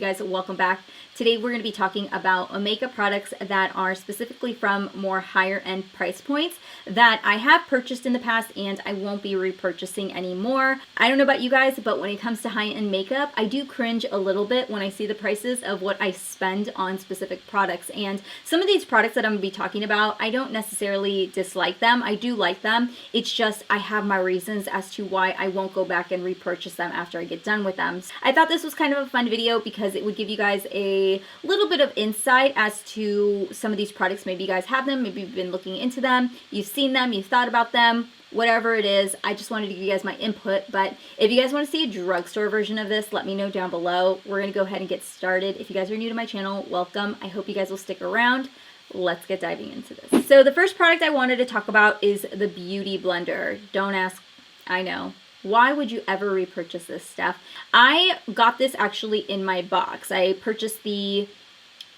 guys, welcome back. Today we're going to be talking about makeup products that are specifically from more higher end price points that I have purchased in the past and I won't be repurchasing anymore. I don't know about you guys, but when it comes to high-end makeup, I do cringe a little bit when I see the prices of what I spend on specific products. And some of these products that I'm going to be talking about, I don't necessarily dislike them. I do like them. It's just I have my reasons as to why I won't go back and repurchase them after I get done with them. I thought this was kind of a fun video because it would give you guys a little bit of insight as to some of these products. Maybe you guys have them, maybe you've been looking into them, you've seen them, you've thought about them, whatever it is. I just wanted to give you guys my input. But if you guys want to see a drugstore version of this, let me know down below. We're going to go ahead and get started. If you guys are new to my channel, welcome. I hope you guys will stick around. Let's get diving into this. So the first product I wanted to talk about is the Beauty Blender. Don't ask, I know. Why would you ever repurchase this stuff? I got this actually in my box. I purchased the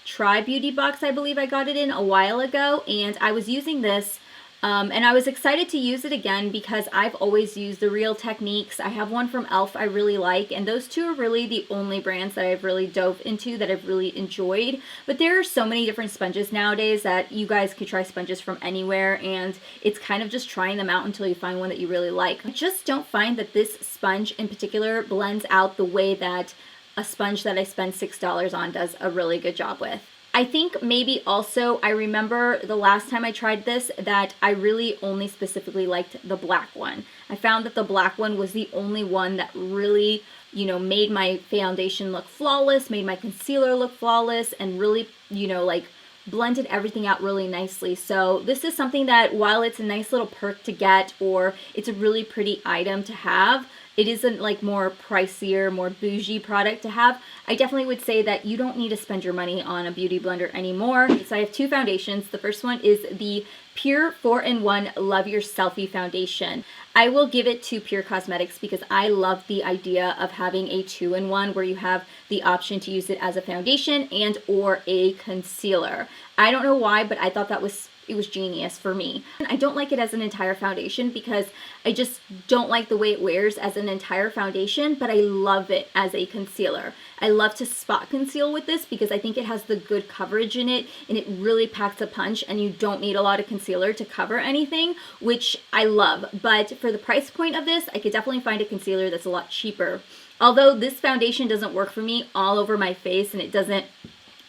Try Beauty box, I believe I got it in a while ago, and I was using this and I was excited to use it again because I've always used the Real Techniques. I have one from e.l.f. I really like, and those two are really the only brands that I've really dove into that I've really enjoyed. But there are so many different sponges nowadays that you guys could try sponges from anywhere, and it's kind of just trying them out until you find one that you really like. I just don't find that this sponge in particular blends out the way that a sponge that I spend $6 on does a really good job with. I think maybe also I remember the last time I tried this that I really only specifically liked the black one. I found that the black one was the only one that really, you know, made my foundation look flawless, made my concealer look flawless, and really, you know, like blended everything out really nicely. So this is something that while it's a nice little perk to get, or it's a really pretty item to have, it isn't like more pricier, more bougie product to have. I definitely would say that you don't need to spend your money on a beauty blender anymore. So I have two foundations. The first one is the Pure 4-in-1 Love Your Selfie Foundation. I will give it to Pure Cosmetics because I love the idea of having a 2-in-1 where you have the option to use it as a foundation and or a concealer. I don't know why, but I thought that it was genius for me. I don't like it as an entire foundation because I just don't like the way it wears as an entire foundation, but I love it as a concealer. I love to spot conceal with this because I think it has the good coverage in it and it really packs a punch, and you don't need a lot of concealer to cover anything, which I love. But for the price point of this, I could definitely find a concealer that's a lot cheaper. Although this foundation doesn't work for me all over my face and it doesn't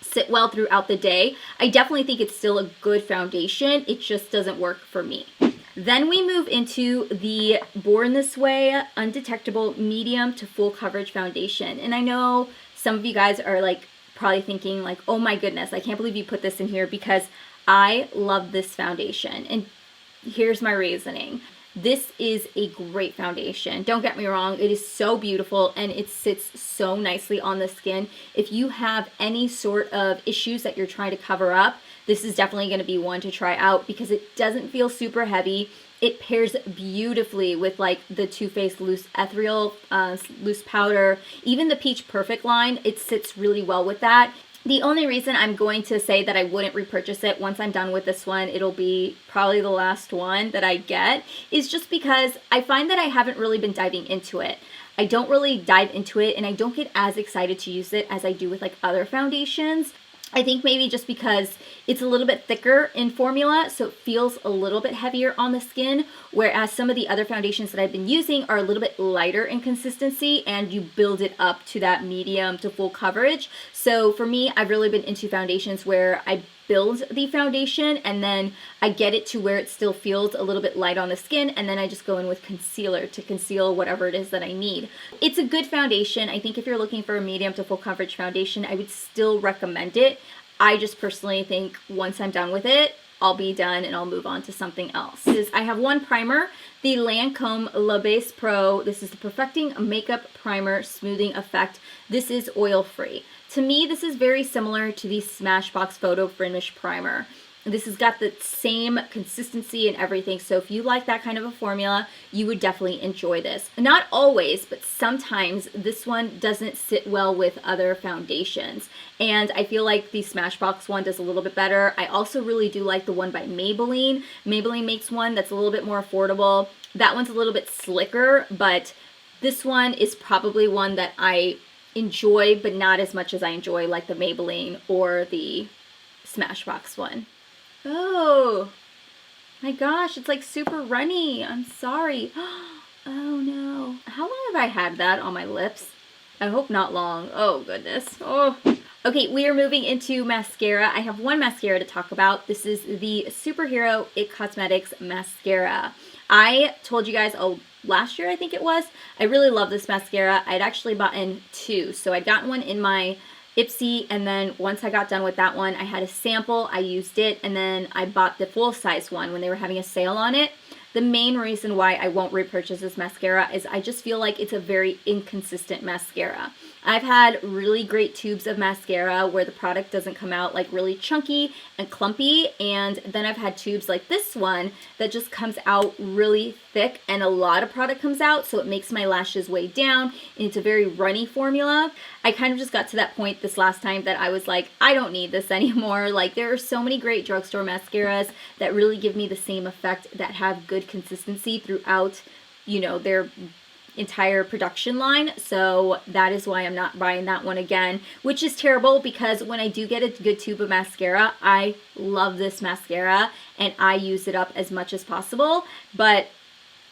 sit well throughout the day, I definitely think it's still a good foundation. It just doesn't work for me. Then we move into the Born This Way Undetectable Medium to Full Coverage Foundation. And I know some of you guys are like probably thinking like, oh my goodness, I can't believe you put this in here, because I love this foundation. And here's my reasoning. This is a great foundation. Don't get me wrong, it is so beautiful and it sits so nicely on the skin. If you have any sort of issues that you're trying to cover up, this is definitely going to be one to try out because it doesn't feel super heavy. It pairs beautifully with like the Too Faced Loose Ethereal Loose Powder. Even the Peach Perfect line, it sits really well with that. The only reason I'm going to say that I wouldn't repurchase it once I'm done with this one, it'll be probably the last one that I get, is just because I find that I haven't really been diving into it. I don't really dive into it and I don't get as excited to use it as I do with like other foundations. I think maybe just because it's a little bit thicker in formula, so it feels a little bit heavier on the skin, whereas some of the other foundations that I've been using are a little bit lighter in consistency and you build it up to that medium to full coverage. So for me, I've really been into foundations where I build the foundation and then I get it to where it still feels a little bit light on the skin, and then I just go in with concealer to conceal whatever it is that I need. It's a good foundation. I think if you're looking for a medium to full coverage foundation, I would still recommend it. I just personally think once I'm done with it, I'll be done and I'll move on to something else. I have one primer, the Lancome La Base Pro. This is the Perfecting Makeup Primer Smoothing Effect. This is oil-free. To me, this is very similar to the Smashbox Photo Finish Primer. This has got the same consistency and everything, so if you like that kind of a formula, you would definitely enjoy this. Not always, but sometimes this one doesn't sit well with other foundations, and I feel like the Smashbox one does a little bit better. I also really do like the one by Maybelline. Maybelline makes one that's a little bit more affordable. That one's a little bit slicker, but this one is probably one that I enjoy, but not as much as I enjoy like the Maybelline or the Smashbox one. Oh my gosh, it's like super runny. I'm sorry. Oh no. How long have I had that on my lips? I hope not long. Oh goodness. Oh. Okay, we are moving into mascara. I have one mascara to talk about. This is the Superhero It Cosmetics mascara. I told you guys, last year I think it was, I really love this mascara. I'd actually bought in two. So I'd gotten one in my Ipsy, and then once I got done with that one, I had a sample, I used it, and then I bought the full size one when they were having a sale on it. The main reason why I won't repurchase this mascara is I just feel like it's a very inconsistent mascara. I've had really great tubes of mascara where the product doesn't come out like really chunky and clumpy, and then I've had tubes like this one that just comes out really thick and a lot of product comes out, so it makes my lashes way down, and it's a very runny formula. I kind of just got to that point this last time that I was like, I don't need this anymore. Like, there are so many great drugstore mascaras that really give me the same effect, that have good consistency throughout, you know, their entire production line. So that is why I'm not buying that one again, which is terrible because when I do get a good tube of mascara, I love this mascara and I use it up as much as possible, but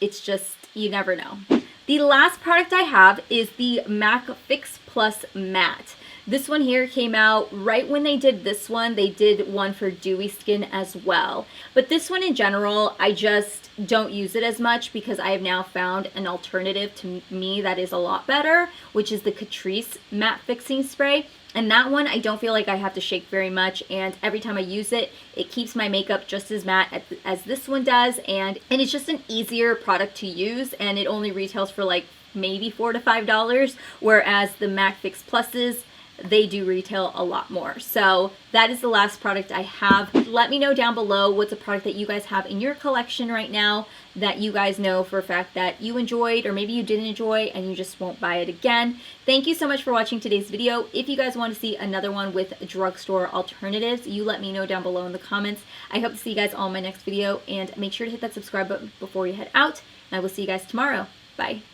it's just, you never know. The last product I have is the MAC Fix Plus Matte. This one here came out right when they did this one. They did one for dewy skin as well. But this one in general, I just don't use it as much because I have now found an alternative to me that is a lot better, which is the Catrice Matte Fixing Spray. And that one, I don't feel like I have to shake very much, and every time I use it, it keeps my makeup just as matte as this one does, and it's just an easier product to use, and it only retails for like maybe $4 to $5, whereas the MAC Fix Pluses, they do retail a lot more. So that is the last product I have. Let me know down below what's a product that you guys have in your collection right now that you guys know for a fact that you enjoyed, or maybe you didn't enjoy and you just won't buy it again. Thank you so much for watching today's video. If you guys want to see another one with drugstore alternatives, you let me know down below in the comments. I hope to see you guys all in my next video, and make sure to hit that subscribe button before you head out, and I will see you guys tomorrow. Bye.